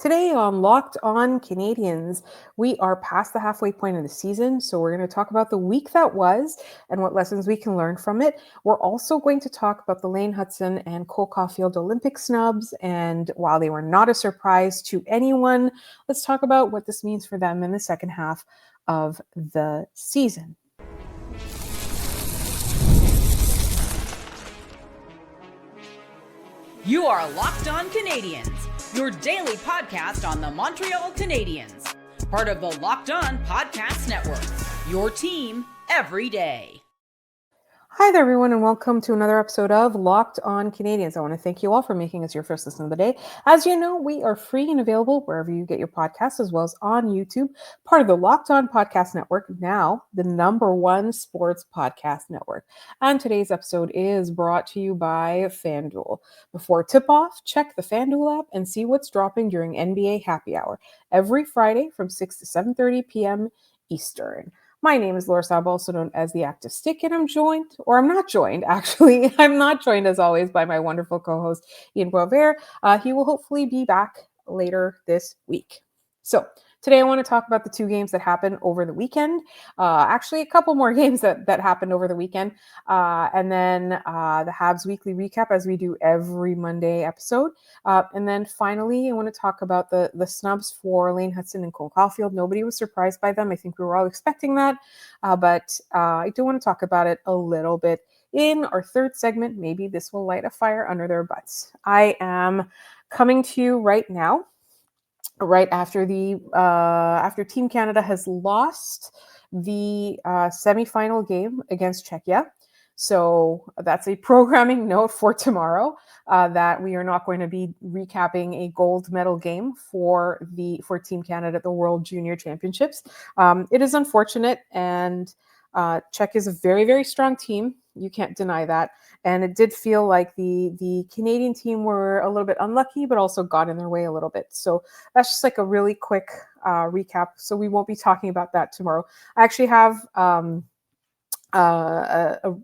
Today on Locked On Canadiens, we are past the halfway point of the season, so we're going to talk about the week that was and what lessons we can learn from it. We're also going to talk about the Lane Hutson and Cole Caufield Olympic snubs, and while they were not a surprise to anyone, let's talk about what this means for them in the second half of the season. You are Locked On Canadiens, your daily podcast on the Montreal Canadiens, part of the Locked On Podcast Network, your team every day. Hi there, everyone, and welcome to another episode of Locked On Canadiens. I want to thank you all for making us your first listen of the day. As you know, we are free and available wherever you get your podcasts, as well as on YouTube, part of the Locked On Podcast Network, now the #1 sports podcast network. And today's episode is brought to you by FanDuel. Before tip-off, check the FanDuel app and see what's dropping during NBA Happy Hour every Friday from 6 to 7:30 p.m. Eastern. My name is Saba, also known as the Active Stick, and I'm not joined, as always, by my wonderful co-host, Ian Boisvert. He will hopefully be back later this week. So today I want to talk about the two games that happened over the weekend. Actually, a couple more games that happened over the weekend. And then the Habs weekly recap, as we do every Monday episode. And then finally, I want to talk about the snubs for Lane Hutson and Cole Caulfield. Nobody was surprised by them. I think we were all expecting that. But I do want to talk about it a little bit in our third segment. Maybe this will light a fire under their butts. I am coming to you right now, right after after Team Canada has lost the semifinal game against Czechia. So that's a programming note for tomorrow, that we are not going to be recapping a gold medal game for Team Canada at the World Junior Championships. It is unfortunate, and Czech is a very, very strong team. You can't deny that. And it did feel like the Canadian team were a little bit unlucky, but also got in their way a little bit. So that's just like a really quick recap. So we won't be talking about that tomorrow. I actually have a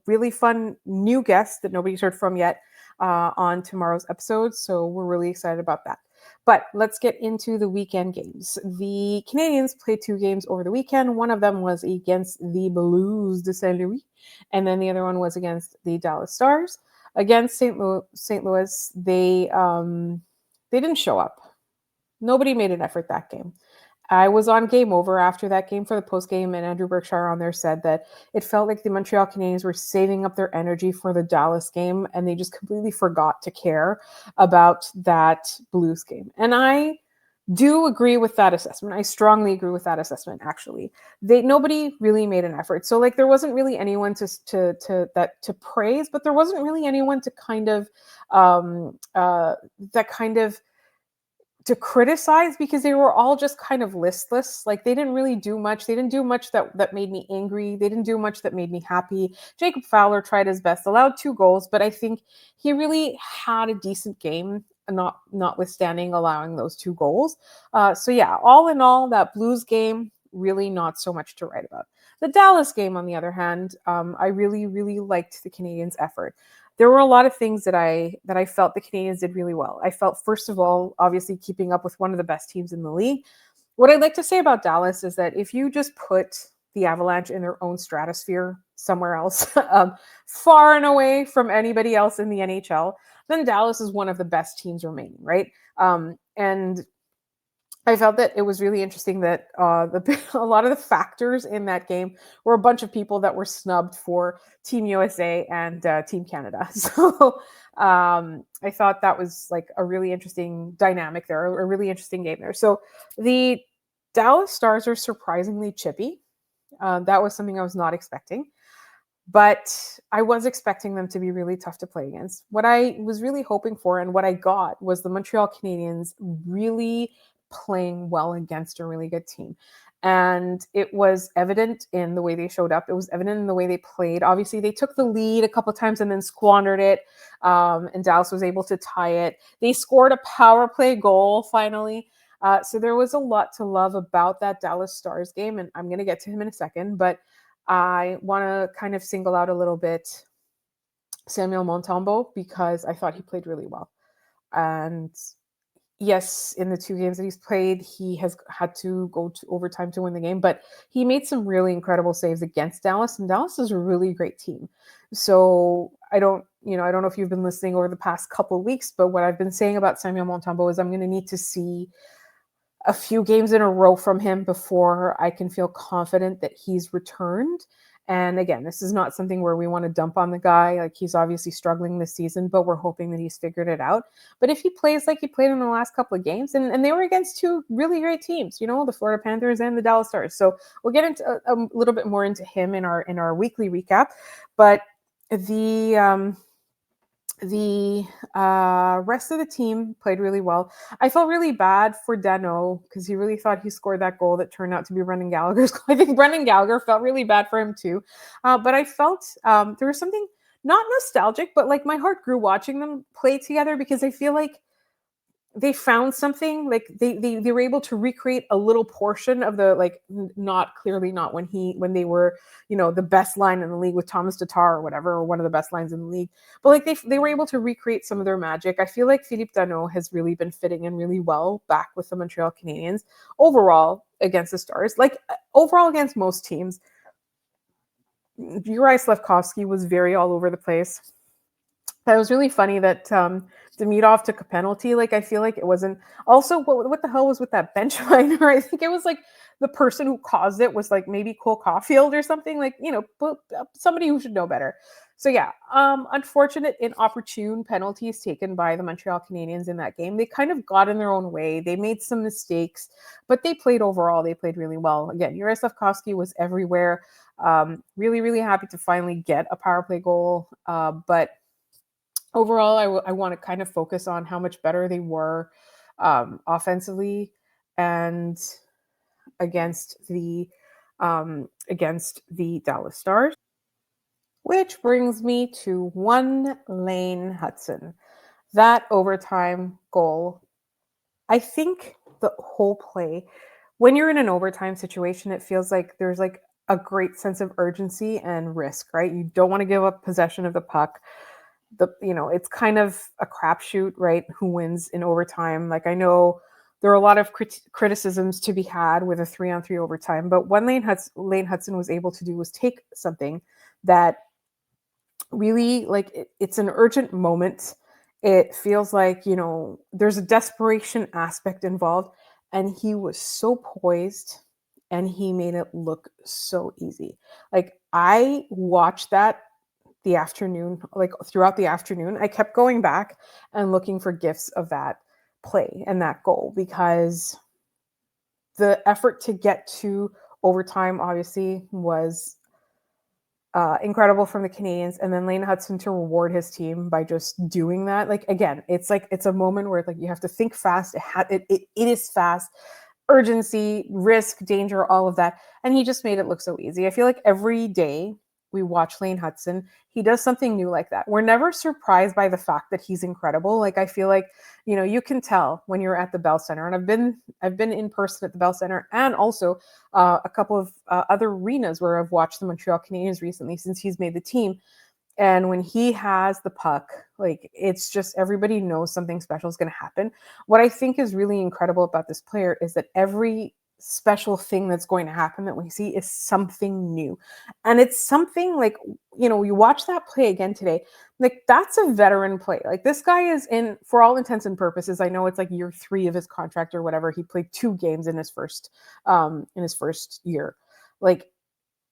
really fun new guest that nobody's heard from yet on tomorrow's episode. So we're really excited about that. But let's get into the weekend games. The Canadiens played two games over the weekend. One of them was against the Blues de Saint Louis, and then the other one was against the Dallas Stars. Against St. Louis, they didn't show up. Nobody made an effort that game. I was on Game Over after that game for the postgame, and Andrew Berkshire on there said that it felt like the Montreal Canadiens were saving up their energy for the Dallas game, and they just completely forgot to care about that Blues game. And I do agree with that assessment. I strongly agree with that assessment, actually. Nobody really made an effort. So like there wasn't really anyone to praise, but there wasn't really anyone to kind of to criticize, because they were all just kind of listless. Like they didn't really do much. They didn't do much that made me angry. They didn't do much that made me happy. Jacob Fowler tried his best, allowed 2 goals, but I think he really had a decent game, notwithstanding allowing those 2 goals. So yeah, all in all, that Blues game, really not so much to write about. The Dallas game, on the other hand, I really, really liked the Canadiens' effort. There were a lot of things that I felt the Canadiens did really well. I felt, first of all, obviously keeping up with one of the best teams in the league. What I'd like to say about Dallas is that if you just put the Avalanche in their own stratosphere somewhere else, far and away from anybody else in the NHL, then Dallas is one of the best teams remaining, right? And I felt that it was really interesting that a lot of the factors in that game were a bunch of people that were snubbed for Team USA and Team Canada. So I thought that was like a really interesting dynamic there, a really interesting game there. So the Dallas Stars are surprisingly chippy. That was something I was not expecting. But I was expecting them to be really tough to play against. What I was really hoping for and what I got was the Montreal Canadiens really playing well against a really good team. And it was evident in the way they showed up. It was evident in the way they played. Obviously, they took the lead a couple of times and then squandered it. And Dallas was able to tie it. They scored a power play goal finally. So there was a lot to love about that Dallas Stars game. And I'm going to get to him in a second. But I want to kind of single out a little bit Samuel Montembeault, because I thought he played really well. And yes, in the 2 games that he's played, he has had to go to overtime to win the game, but he made some really incredible saves against Dallas, and Dallas is a really great team. So I don't know if you've been listening over the past couple of weeks, but what I've been saying about Samuel Montembeault is I'm going to need to see a few games in a row from him before I can feel confident that he's returned. And again, this is not something where we want to dump on the guy. Like, he's obviously struggling this season, but we're hoping that he's figured it out. But if he plays like he played in the last couple of games, and they were against two really great teams, the Florida Panthers and the Dallas Stars. So we'll get into a little bit more into him in our weekly recap. But the rest of the team played really well. I felt really bad for Danault because he really thought he scored that goal that turned out to be Brendan Gallagher's goal. I think Brendan Gallagher felt really bad for him too. But I felt there was something not nostalgic, but like my heart grew watching them play together because I feel like they found something. Like they were able to recreate a little portion of the, like, not when they were the best line in the league with Thomas Tatar or whatever, or one of the best lines in the league, but like they were able to recreate some of their magic. I feel like Philippe Danault has really been fitting in really well back with the Montreal Canadiens overall against the Stars, like overall against most teams. Juraj Slavkovsky was very all over the place. That was really funny that Demidov took a penalty. Like, I feel like it wasn't. Also, what the hell was with that bench liner? I think it was like the person who caused it was like maybe Cole Caufield or something. Like, somebody who should know better. So yeah, unfortunate, inopportune penalties taken by the Montreal Canadiens in that game. They kind of got in their own way. They made some mistakes, but they played overall. They played really well. Again, Juraj Slavkovsky was everywhere. Really, really happy to finally get a power play goal. But overall, I want to kind of focus on how much better they were offensively and against the Dallas Stars. Which brings me to one Lane Hutson. That overtime goal, I think the whole play, when you're in an overtime situation, it feels like there's like a great sense of urgency and risk, right? You don't want to give up possession of the puck. It's kind of a crapshoot, right? Who wins in overtime? Like, I know there are a lot of criticisms to be had with a 3-on-3 overtime, but what Lane Hutson was able to do was take something that really, like, it's an urgent moment. It feels like, there's a desperation aspect involved, and he was so poised and he made it look so easy. Like, I watched that the afternoon, like throughout the afternoon, I kept going back and looking for gifs of that play and that goal, because the effort to get to overtime obviously was incredible from the Canadiens, and then Lane Hutson to reward his team by just doing that. Like, again, it's a moment where, like, you have to think fast. It is fast, urgency, risk, danger, all of that, and he just made it look so easy. I feel like every day we watch Lane Hutson, he does something new like that. We're never surprised by the fact that he's incredible. Like, I feel like, you can tell when you're at the Bell Center, and I've been in person at the Bell Center, and also a couple of other arenas where I've watched the Montreal Canadiens recently since he's made the team. And when he has the puck, like, it's just, everybody knows something special is going to happen. What I think is really incredible about this player is that every special thing that's going to happen that we see is something new. And it's something like, you watch that play again today, like, that's a veteran play. Like, this guy is in, for all intents and purposes, I know it's like year 3 of his contract or whatever. He played 2 games in his first year. Like,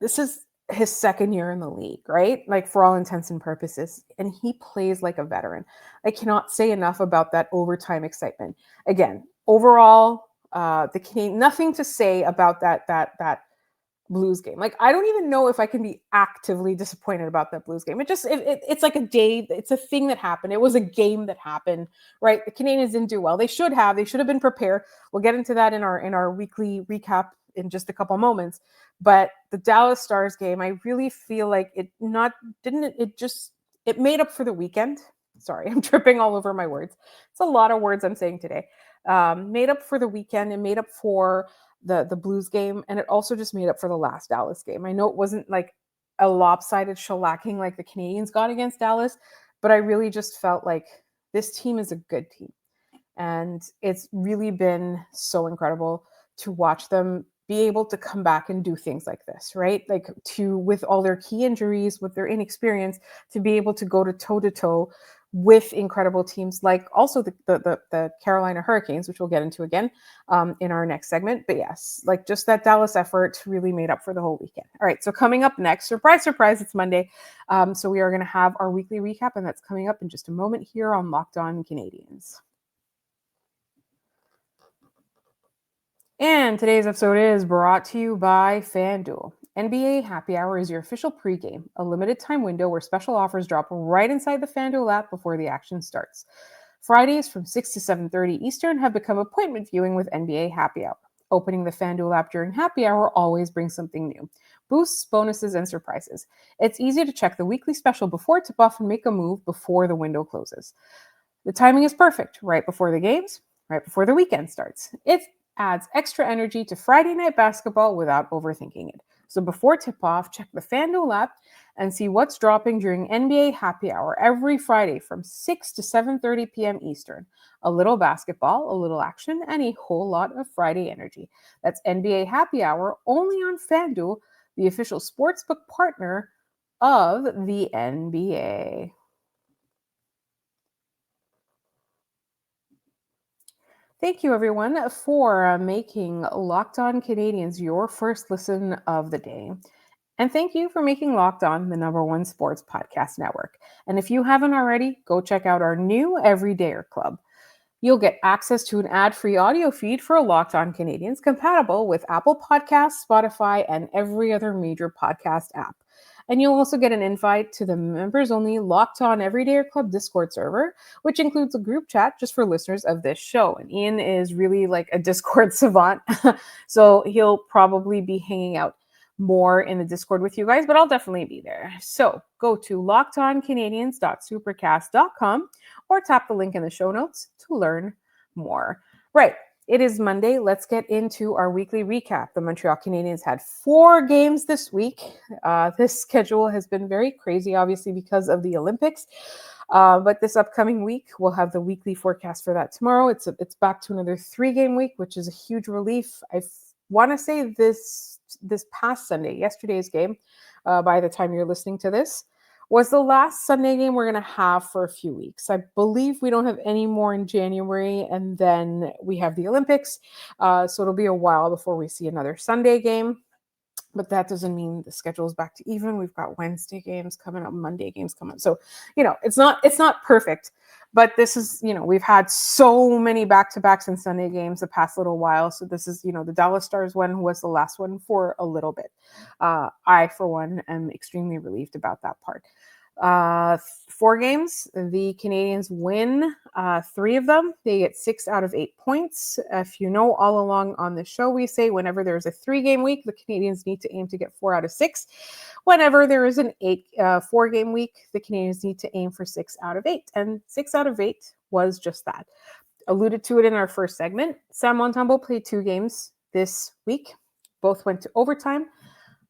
this is his second year in the league, right? Like, for all intents and purposes. And he plays like a veteran. I cannot say enough about that overtime excitement. Again, overall, the Canadian, nothing to say about that Blues game. Like, I don't even know if I can be actively disappointed about that Blues game. It's like a day. It's a thing that happened. It was a game that happened, right? The Canadians didn't do well. They should have been prepared. We'll get into that in our weekly recap in just a couple moments. But the Dallas Stars game, I really feel like it made up for the weekend. Sorry, I'm tripping all over my words. It's a lot of words I'm saying today. Made up for the weekend, and made up for the Blues game, and it also just made up for the last Dallas game. I know it wasn't like a lopsided shellacking like the Canadiens got against Dallas, but I really just felt like this team is a good team. And it's really been so incredible to watch them be able to come back and do things like this, right? Like with all their key injuries, with their inexperience, to be able to go to toe to toe with incredible teams like also the Carolina Hurricanes, which we'll get into again in our next segment. But yes, like just that Dallas effort really made up for the whole weekend. All right, so coming up next, surprise, surprise, it's Monday. So we are going to have our weekly recap, and that's coming up in just a moment here on Locked On Canadiens. And today's episode is brought to you by FanDuel. NBA Happy Hour is your official pregame, a limited time window where special offers drop right inside the FanDuel app before the action starts. Fridays from 6 to 7:30 Eastern have become appointment viewing with NBA Happy Hour. Opening the FanDuel app during Happy Hour always brings something new. Boosts, bonuses, and surprises. It's easy to check the weekly special before tip-off and make a move before the window closes. The timing is perfect, right before the games, right before the weekend starts. It adds extra energy to Friday night basketball without overthinking it. So before tip-off, check the FanDuel app and see what's dropping during NBA Happy Hour every Friday from 6 to 7:30 p.m. Eastern. A little basketball, a little action, and a whole lot of Friday energy. That's NBA Happy Hour only on FanDuel, the official sportsbook partner of the NBA. Thank you, everyone, for making Locked On Canadiens your first listen of the day. And thank you for making Locked On the #1 sports podcast network. And if you haven't already, go check out our new Everydayer Club. You'll get access to an ad-free audio feed for Locked On Canadiens compatible with Apple Podcasts, Spotify, and every other major podcast app. And you'll also get an invite to the members-only Locked On Everydayer Club Discord server, which includes a group chat just for listeners of this show. And Ian is really like a Discord savant, so he'll probably be hanging out more in the Discord with you guys, but I'll definitely be there. So go to lockedoncanadiens.supercast.com or tap the link in the show notes to learn more. Right. It is Monday. Let's get into our weekly recap. The Montreal Canadiens had 4 games this week. This schedule has been very crazy, obviously, because of the Olympics. But this upcoming week, we'll have the weekly forecast for that tomorrow. It's back to another 3-game week, which is a huge relief. I want to say this past Sunday, yesterday's game, by the time you're listening to this, was the last Sunday game we're going to have for a few weeks. I believe we don't have any more in January, and then we have the Olympics. So it'll be a while before we see another Sunday game. But that doesn't mean the schedule is back to even. We've got Wednesday games coming up, Monday games coming up. So, it's not perfect. But this is, we've had so many back-to-backs and Sunday games the past little while. So this is, the Dallas Stars one was the last one for a little bit. I, for one, am extremely relieved about that part. 4 games, the Canadiens win 3 of them. They get 6 out of 8 points. If you know, all along on the show, we say whenever there's a 3-game week, the Canadiens need to aim to get 4 out of 6. Whenever there is an 4-game week, the Canadiens need to aim for 6 out of 8. And 6 out of 8 was just that. Alluded to it in our first segment. Samuel Montembeault played 2 games this week. Both went to overtime.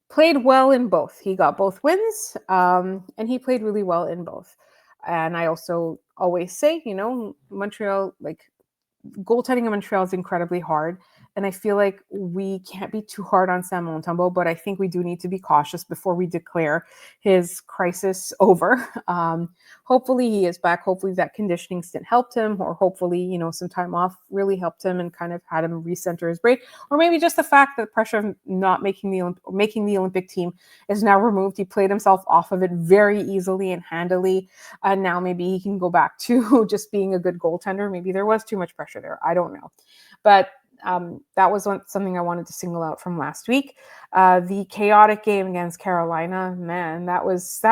Played well in both. He got both wins, and he played really well in both. And I also always say, Montreal, goaltending in Montreal is incredibly hard. And I feel like we can't be too hard on Samuel Montembeault, but I think we do need to be cautious before we declare his crisis over. Hopefully he is back. Hopefully that conditioning stint helped him, or hopefully, some time off really helped him and kind of had him recenter his brain. Or maybe just the fact that the pressure of not making the Olympic team is now removed. He played himself off of it very easily and handily. And now maybe he can go back to just being a good goaltender. Maybe there was too much pressure there. I don't know. But that was something I wanted to single out from last week. The chaotic game against Carolina, man, that was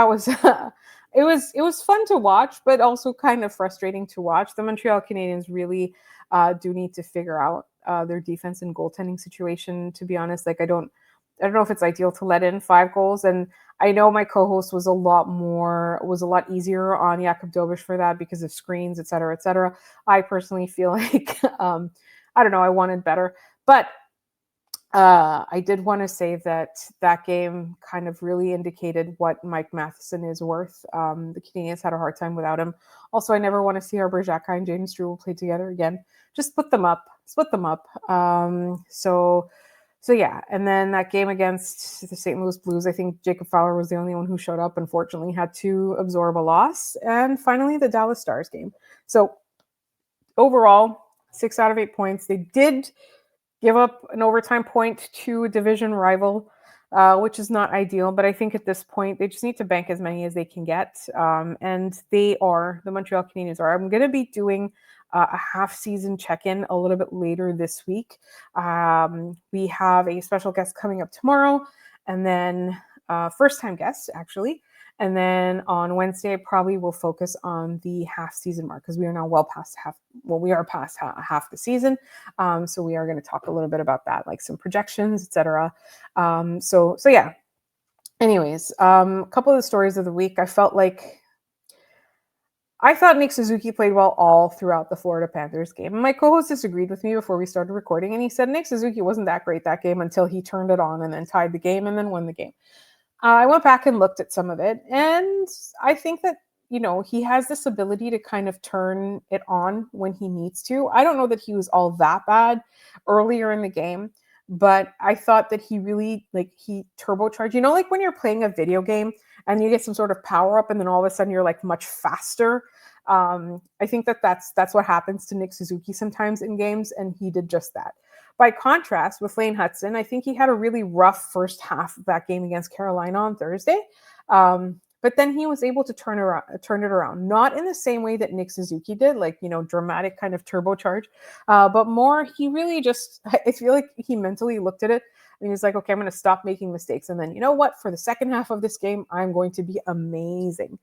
it was fun to watch, but also kind of frustrating to watch. The Montreal Canadiens really do need to figure out their defense and goaltending situation. To be honest, I don't know if it's ideal to let in 5 goals. And I know my co-host was a lot easier on Jakub Dobiš for that because of screens, et cetera, et cetera. I personally feel like, I don't know, I wanted better. But I did want to say that game kind of really indicated what Mike Matheson is worth. The Canadiens had a hard time without him. Also, I never want to see our Bergevin and James Drew play together again. Just split them up. So yeah, and then that game against the St. Louis Blues, I think Jacob Fowler was the only one who showed up. Unfortunately, had to absorb a loss. And finally, the Dallas Stars game. So overall, 6 out of 8 points. They did give up an overtime point to a division rival, which is not ideal. But I think at this point, they just need to bank as many as they can get. And the Montreal Canadiens are. I'm going to be doing a half-season check-in a little bit later this week. We have a special guest coming up tomorrow, and then first-time guest, actually. And then on Wednesday, probably will focus on the half-season mark because we are now well past half. Well, we are past half the season. So we are going to talk a little bit about that, like some projections, etc. So yeah. Anyways, a couple of the stories of the week. I thought Nick Suzuki played well all throughout the Florida Panthers game. My co-host disagreed with me before we started recording, and he said Nick Suzuki wasn't that great that game until he turned it on and then tied the game and then won the game. I went back and looked at some of it, and I think that, he has this ability to kind of turn it on when he needs to. I don't know that he was all that bad earlier in the game, but I thought that he really, he turbocharged. Like when you're playing a video game and you get some sort of power up and then all of a sudden you're much faster. I think that's what happens to Nick Suzuki sometimes in games, and he did just that. By contrast, with Lane Hutson, I think he had a really rough first half of that game against Carolina on Thursday. But then he was able to turn it around, not in the same way that Nick Suzuki did, dramatic kind of turbocharge, but more, he really just, I feel like he mentally looked at it and he was like, okay, I'm going to stop making mistakes. And then, you know what, for the second half of this game, I'm going to be amazing.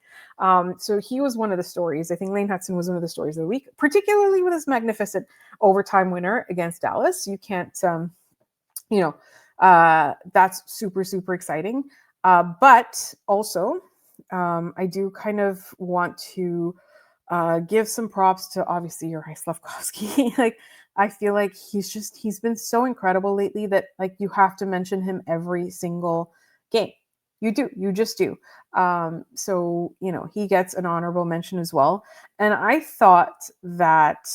So he was one of the stories. I think Lane Hutson was one of the stories of the week, particularly with his magnificent overtime winner against Dallas. You can't, that's super, super exciting. But also, I do kind of want to give some props to obviously Juraj Slavkovsky. I feel like he's been so incredible lately that you have to mention him every single game. You just do. So, he gets an honorable mention as well. And I thought that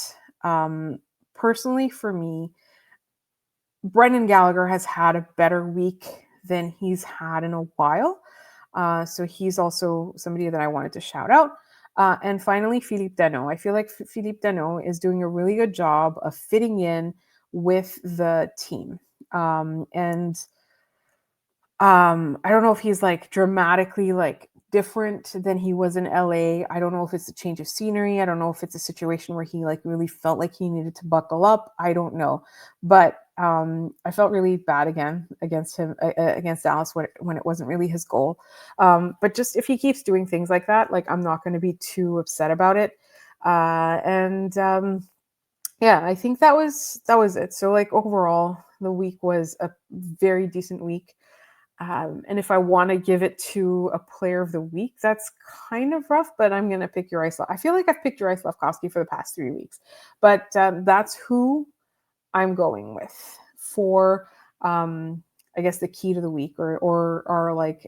personally for me, Brendan Gallagher has had a better week than he's had in a while. So he's also somebody that I wanted to shout out. And finally, Philippe Danault. I feel like Philippe Danault is doing a really good job of fitting in with the team. And I don't know if he's dramatically different than he was in LA. I don't know if it's a change of scenery. I don't know if it's a situation where he really felt like he needed to buckle up. I don't know. But I felt really bad again against him, against Dallas when it wasn't really his goal. But just if he keeps doing things like that, I'm not going to be too upset about it. Yeah, I think that was it. So overall, the week was a very decent week. And if I want to give it to a player of the week, that's kind of rough, but I'm going to pick Juraj Slavkovsky. I feel like I've picked Juraj Slavkovsky for the past 3 weeks, but that's who I'm going with for, I guess, the key to the week or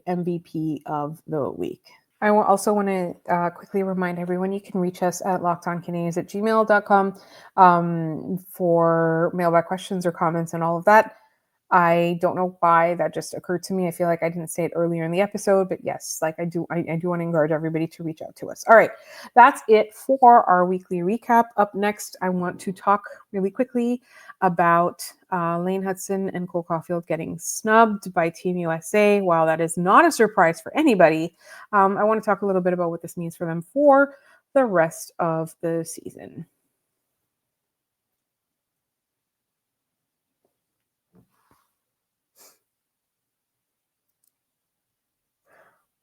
MVP of the week. I also want to quickly remind everyone you can reach us at lockedoncanadiens@gmail.com for mailbag questions or comments and all of that. I don't know why that just occurred to me. I feel like I didn't say it earlier in the episode, but yes, I do want to encourage everybody to reach out to us. All right, that's it for our weekly recap. Up next, I want to talk really quickly about Lane Hutson and Cole Caufield getting snubbed by Team USA. While that is not a surprise for anybody, I want to talk a little bit about what this means for them for the rest of the season.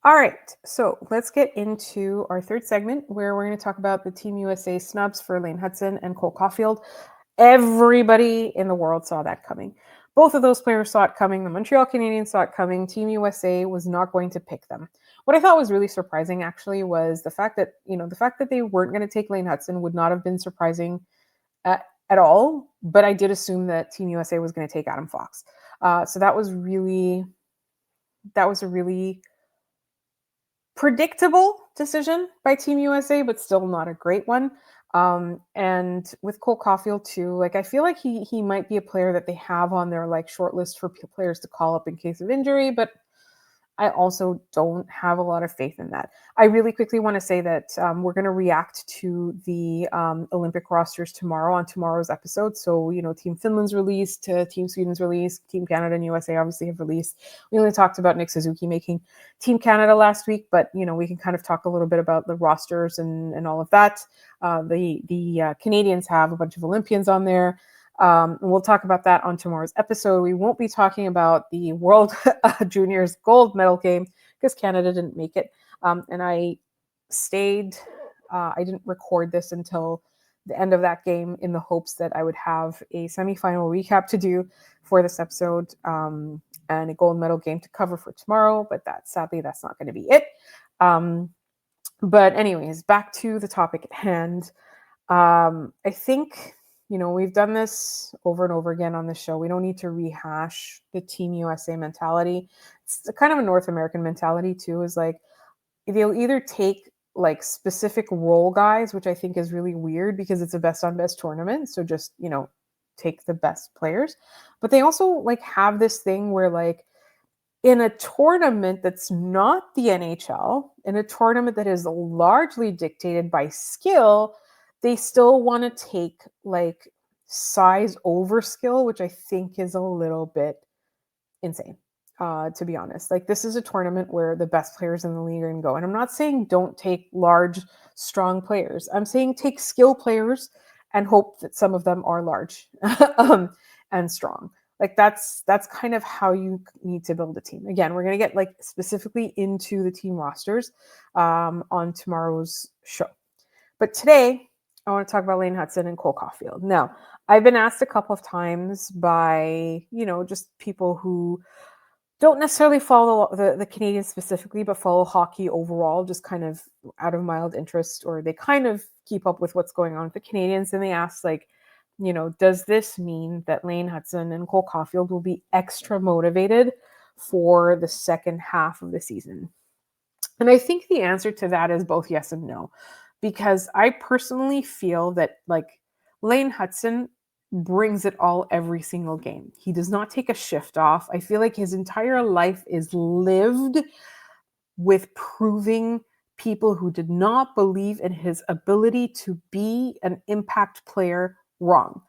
All right, so let's get into our third segment where we're going to talk about the Team USA snubs for Lane Hutson and Cole Caufield. Everybody in the world saw that coming. Both of those players saw it coming. The Montreal Canadiens saw it coming. Team USA was not going to pick them. What I thought was really surprising, actually, was the fact that they weren't going to take Lane Hutson would not have been surprising at all, but I did assume that Team USA was going to take Adam Fox. So that was a really predictable decision by Team USA, but still not a great one. And with Cole Caufield too, like I feel like he might be a player that they have on their like short list for players to call up in case of injury, but I also don't have a lot of faith in that. I really quickly want to say that we're going to react to the Olympic rosters tomorrow on tomorrow's episode. So, Team Finland's released, Team Sweden's released, Team Canada and USA obviously have released. We only talked about Nick Suzuki making Team Canada last week, but, we can kind of talk a little bit about the rosters and all of that. The Canadiens have a bunch of Olympians on there. And we'll talk about that on tomorrow's episode. We won't be talking about the World Juniors gold medal game because Canada didn't make it. And I stayed, I didn't record this until the end of that game in the hopes that I would have a semifinal recap to do for this episode and a gold medal game to cover for tomorrow. But sadly, that's not going to be it. But anyways, back to the topic at hand. I think we've done this over and over again on the show. We don't need to rehash the Team USA mentality. It's kind of a North American mentality too, is like they'll either take like specific role guys, which I think is really weird because it's a best on best tournament. So just, take the best players. But they also like have this thing where like in a tournament that's not the NHL, in a tournament that is largely dictated by skill, they still want to take like size over skill, which I think is a little bit insane, to be honest. Like this is a tournament where the best players in the league are going to go. And I'm not saying don't take large, strong players. I'm saying take skill players and hope that some of them are large and strong. Like that's kind of how you need to build a team. Again, we're going to get like specifically into the team rosters on tomorrow's show. But today, I want to talk about Lane Hutson and Cole Caufield. Now, I've been asked a couple of times by, just people who don't necessarily follow the Canadiens specifically, but follow hockey overall, just kind of out of mild interest, or they kind of keep up with what's going on with the Canadiens. And they ask, like, does this mean that Lane Hutson and Cole Caufield will be extra motivated for the second half of the season? And I think the answer to that is both yes and no. Because I personally feel that like Lane Hutson brings it all every single game. He does not take a shift off. I feel like his entire life is lived with proving people who did not believe in his ability to be an impact player wrong.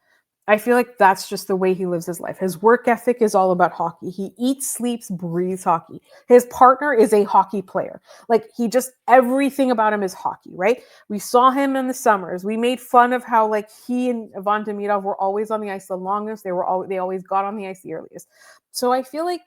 I feel like that's just the way he lives his life. His work ethic is all about hockey. He eats, sleeps, breathes hockey. His partner is a hockey player. Like everything about him is hockey, right? We saw him in the summers. We made fun of how like he and Montembeault were always on the ice the longest. They always got on the ice the earliest. So I feel like,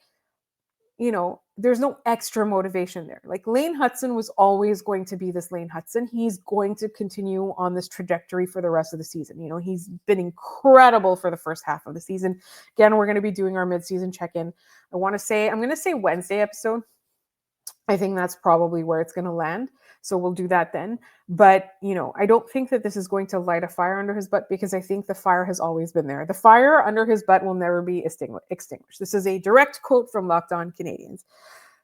there's no extra motivation there. Like Lane Hutson was always going to be this Lane Hutson. He's going to continue on this trajectory for the rest of the season. He's been incredible for the first half of the season. Again, we're going to be doing our mid-season check-in. I'm going to say Wednesday episode. I think that's probably where it's going to land. So we'll do that then. But, I don't think that this is going to light a fire under his butt because I think the fire has always been there. The fire under his butt will never be extinguished. This is a direct quote from Locked On Canadiens.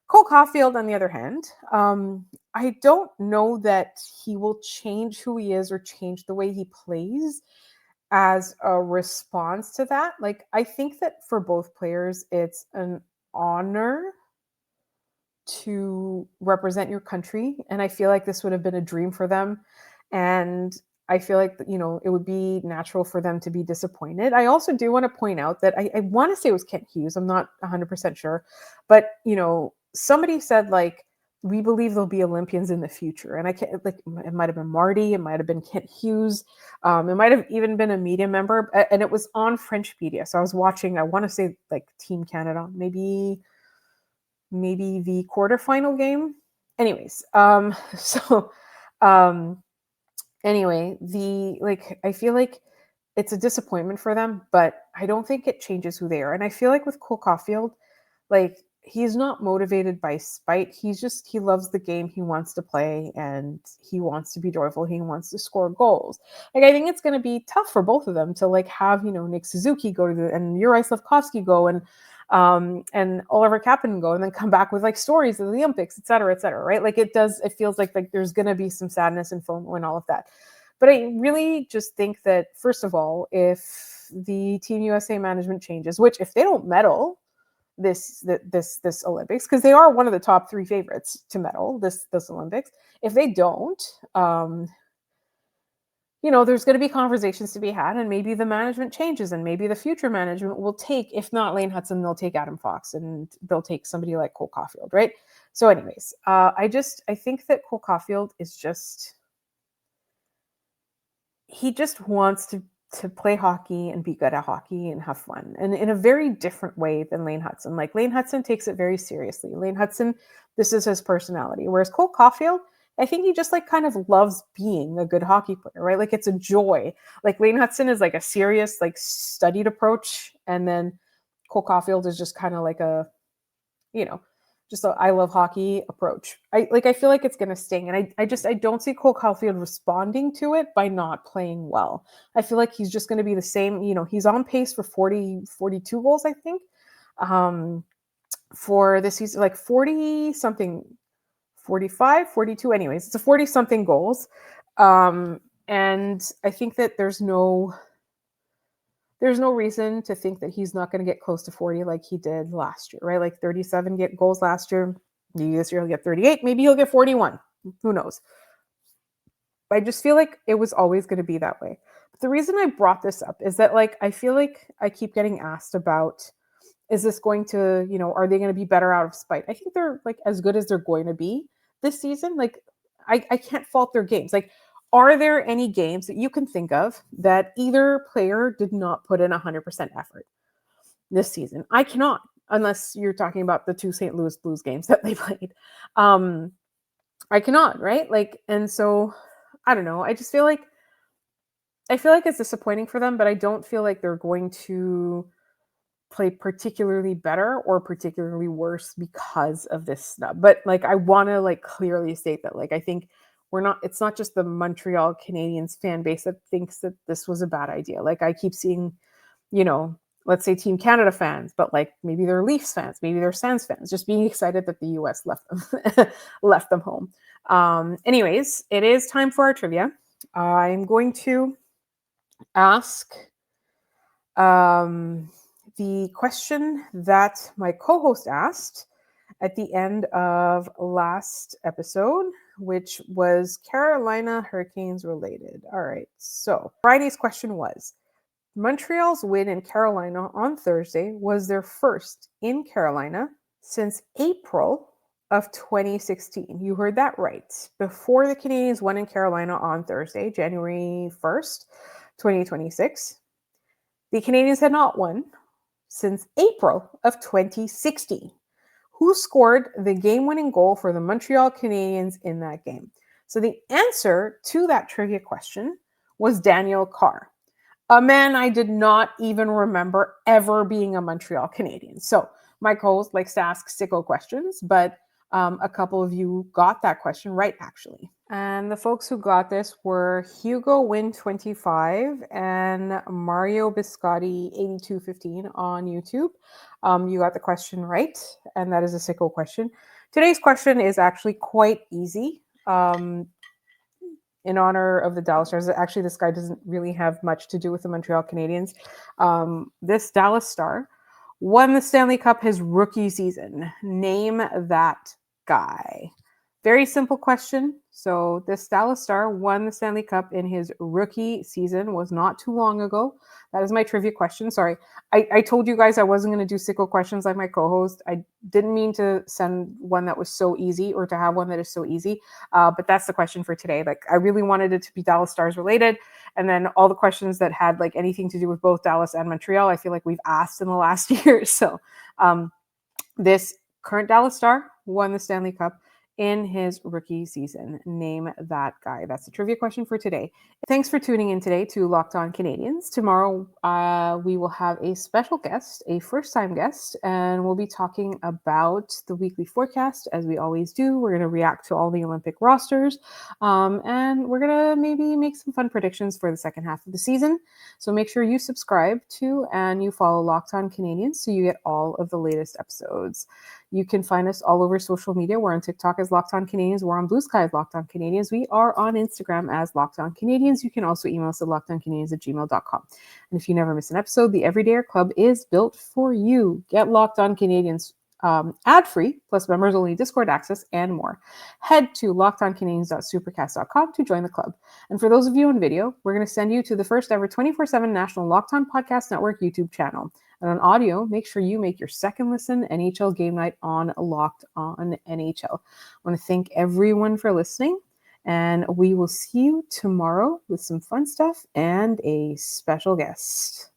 Cole Caufield, on the other hand, I don't know that he will change who he is or change the way he plays as a response to that. Like, I think that for both players, it's an honor to represent your country. And I feel like this would have been a dream for them. And I feel like, it would be natural for them to be disappointed. I also do want to point out that I want to say it was Kent Hughes. I'm not 100% sure. But, somebody said, like, we believe there'll be Olympians in the future. And I can't, like, it might have been Marty. It might have been Kent Hughes. It might have even been a media member. And it was on French media. So I was watching, I want to say, like, Team Canada, maybe the quarterfinal game. Anyways, anyway, I feel like it's a disappointment for them, but I don't think it changes who they are. And I feel like with Cole Caufield, like he's not motivated by spite. He loves the game. He wants to play and he wants to be joyful. He wants to score goals. Like, I think it's going to be tough for both of them to like have, Nick Suzuki go to and Juraj Slavkovsky go and Oliver Kapanen go and then come back with like stories of the Olympics, et cetera, right? Like it feels like there's going to be some sadness and FOMO and all of that. But I really just think that, first of all, if the Team USA management changes, which if they don't medal this Olympics, because they are one of the top 3 favorites to medal this Olympics, if they don't, there's going to be conversations to be had, and maybe the management changes, and maybe the future management will take, if not Lane Hutson, they'll take Adam Fox, and they'll take somebody like Cole Caufield, right? So anyways, I think that Cole Caufield is he just wants to play hockey and be good at hockey and have fun, and in a very different way than Lane Hutson. Like, Lane Hutson takes it very seriously. Lane Hutson, this is his personality. Whereas Cole Caufield, I think he just like kind of loves being a good hockey player, right? Like, it's a joy. Like, Lane Hutson is like a serious, like studied approach. And then Cole Caufield is just kind of like a, just a I love hockey approach. I feel like it's going to sting. And I don't see Cole Caufield responding to it by not playing well. I feel like he's just going to be the same. He's on pace for 42 goals, I think, for this season, like 40 something, 45, 42. Anyways, it's a 40 something goals. And I think that there's no reason to think that he's not going to get close to 40 like he did last year, right? Like 37 goals last year. Maybe this year he'll get 38. Maybe he'll get 41. Who knows? I just feel like it was always going to be that way. But the reason I brought this up is that, like, I feel like I keep getting asked about, is this going to, are they going to be better out of spite? I think they're like as good as they're going to be this season. Like, I can't fault their games. Like, are there any games that you can think of that either player did not put in 100% effort this season? I cannot, unless you're talking about the 2 St. Louis Blues games that they played. I cannot, right? Like, and so I don't know. I feel like it's disappointing for them, but I don't feel like they're going to play particularly better or particularly worse because of this snub. But like, I want to like clearly state that, like, I think it's not just the Montreal Canadiens fan base that thinks that this was a bad idea. Like, I keep seeing, let's say Team Canada fans, but like maybe they're Leafs fans, maybe they're Sens fans, just being excited that the US left them home. Anyways, it is time for our trivia. I'm going to ask the question that my co-host asked at the end of last episode, which was Carolina Hurricanes related. All right, so Friday's question was, Montreal's win in Carolina on Thursday was their first in Carolina since April of 2016. You heard that right. Before the Canadiens won in Carolina on Thursday, January 1st, 2026, the Canadiens had not won since April of 2016. Who scored the game-winning goal for the Montreal Canadiens in that game? So the answer to that trivia question was Daniel Carr, a man I did not even remember ever being a Montreal Canadian. So my co-host likes to ask sicko questions, but a couple of you got that question right, actually. And the folks who got this were Hugo Win25 and Mario Biscotti 8215 on YouTube. You got the question right, and that is a sicko question. Today's question is actually quite easy. In honor of the Dallas Stars, actually, this guy doesn't really have much to do with the Montreal Canadiens. This Dallas Star won the Stanley Cup his rookie season. Name that guy. Very simple question. So this Dallas Star won the Stanley Cup in his rookie season, was not too long ago. That is my trivia question. Sorry. I told you guys I wasn't going to do sicko questions like my co-host. I didn't mean to send one that was so easy or to have one that is so easy. But that's the question for today. Like, I really wanted it to be Dallas Stars related. And then all the questions that had like anything to do with both Dallas and Montreal, I feel like we've asked in the last year. So this current Dallas Star won the Stanley Cup in his rookie season? Name that guy. That's the trivia question for today. Thanks for tuning in today to Locked On Canadiens. Tomorrow, we will have a special guest, a first-time guest, and we'll be talking about the weekly forecast, as we always do. We're going to react to all the Olympic rosters, and we're going to maybe make some fun predictions for the second half of the season. So make sure you subscribe to and you follow Locked On Canadiens so you get all of the latest episodes. You can find us all over social media. We're on TikTok as Locked On Canadiens. We're on Blue Sky as Locked On Canadiens. We are on Instagram as Locked On Canadiens. You can also email us at lockedoncanadiens@gmail.com. And if you never miss an episode, the Everydayer Club is built for you. Get Locked On Canadiens ad-free, plus members-only Discord access, and more. Head to lockedoncanadiens.supercast.com to join the club. And for those of you on video, we're going to send you to the first ever 24/7 National Locked On Podcast Network YouTube channel. And on audio, make sure you make your second listen NHL game night on Locked On NHL. I want to thank everyone for listening, and we will see you tomorrow with some fun stuff and a special guest.